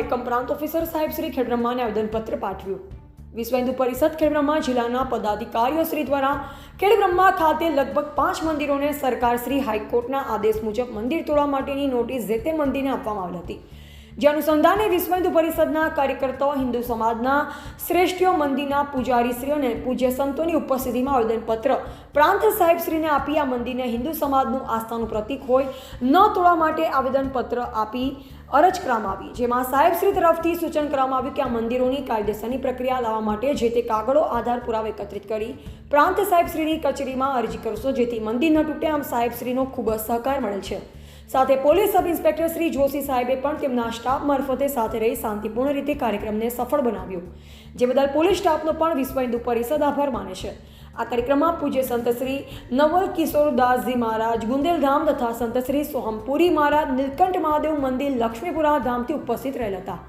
એકમ પ્રાંત ઓફિસર સાહેબ શ્રી ખેડબ્રહ્માને આવેદનપત્ર પાઠવ્યું। વિશ્વ હિન્દુ પરિષદ ખેડબ્રહ્મા જિલ્લાના પદાધિકારીઓ શ્રી દ્વારા ખેડબ્રહ્મા ખાતે લગભગ 5 મંદિરોને સરકાર શ્રી હાઈકોર્ટના આદેશ મુજબ મંદિર તોડવા માટેની નોટિસ જે તે મંદિરને આપવામાં આવેલ હતી। જે અનુસંધાને વિશ્વ હિન્દુ પરિષદના કાર્યકર્તાઓ, હિન્દુ સમાજના શ્રેષ્ઠીઓ, મંદિરના પૂજારીશ્રીઓ અને પૂજ્ય સંતોની ઉપસ્થિતિમાં આવેદનપત્ર પ્રાંત સાહેબશ્રીને આપી આ મંદિરને હિન્દુ સમાજનું આસ્થાનું પ્રતીક હોય ન તોડવા માટે આવેદનપત્ર આપી અરજ કરવામાં આવી। જેમાં સાહેબશ્રી તરફથી સૂચન કરવામાં આવ્યું કે આ મંદિરોની કાયદેસરની પ્રક્રિયા લાવવા માટે જે તે કાગળો, આધાર પુરાવા એકત્રિત કરી પ્રાંત સાહેબશ્રીની કચેરીમાં અરજી કરશો, જેથી મંદિર ન તૂટે। આમ સાહેબશ્રીનો ખૂબ જ સહકાર મળેલ છે। સાથે police sub inspector Shri Joshi સાહેબે પણ તેમના સ્ટાફ મારફતે સાથે રહી શાંતિપૂર્ણ રીતે કાર્યક્રમને સફળ બનાવ્યો, જે બદલ પોલીસ સ્ટાફનો પણ વિશ્વ હિન્દુ પરિષદ આભાર માને છે। આ કાર્યક્રમમાં પૂજ્ય સંત શ્રી નવલ કિશોરદાસજી મહારાજ ગુંદેલધામ તથા સંત શ્રી સોહમપુરી મહારાજ નીલકંઠ મહાદેવ મંદિર લક્ષ્મીપુરા ધામથી ઉપસ્થિત રહેલા હતા।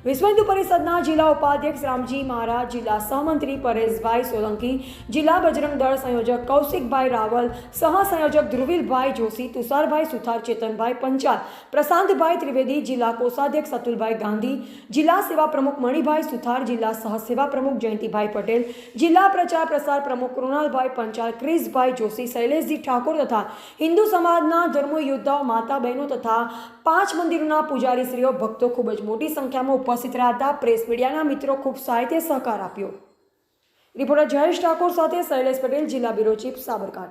વિશ્વ હિન્દુ પરિષદના જિલ્લા ઉપાધ્યક્ષ રામજી મહારાજ, જિલ્લા સહમંત્રી પરેશભાઈ સોલંકી, જિલ્લા બજરંગ દળ સંયોજક કૌશિકભાઈ રાવલ, સહસંયોજક ધ્રુવીલભાઈ જોશી, તુષારભાઈ સુથાર, ચેતનભાઈ પંચાલ, પ્રશાંતભાઈ ત્રિવેદી, જિલ્લા કોષાધ્યક્ષ અતુલભાઈ ગાંધી, જિલ્લા સેવા પ્રમુખ મણિભાઈ સુથાર, જિલ્લા સહસેવા પ્રમુખ જયંતિભાઈ પટેલ, જિલ્લા પ્રચાર પ્રસાર પ્રમુખ કૃણાલભાઈ પંચાલ, ક્રિશભાઈ જોશી, શૈલેષજી ઠાકોર તથા હિન્દુ સમાજના ધર્મ યોદ્ધાઓ, માતા બહેનો તથા 5 મંદિરોના પૂજારીશ્રીઓ, ભક્તો ખૂબ જ મોટી સંખ્યામાં ઉપસ્થિત રહ્યા હતા। પ્રેસ મીડિયાના મિત્રો ખૂબ સાહિત્ય સહકાર આપ્યો। રિપોર્ટર જયેશ ઠાકોર સાથે શૈલેષ પટેલ, જિલ્લા બ્યુરો ચીફ, સાબરકાંઠા।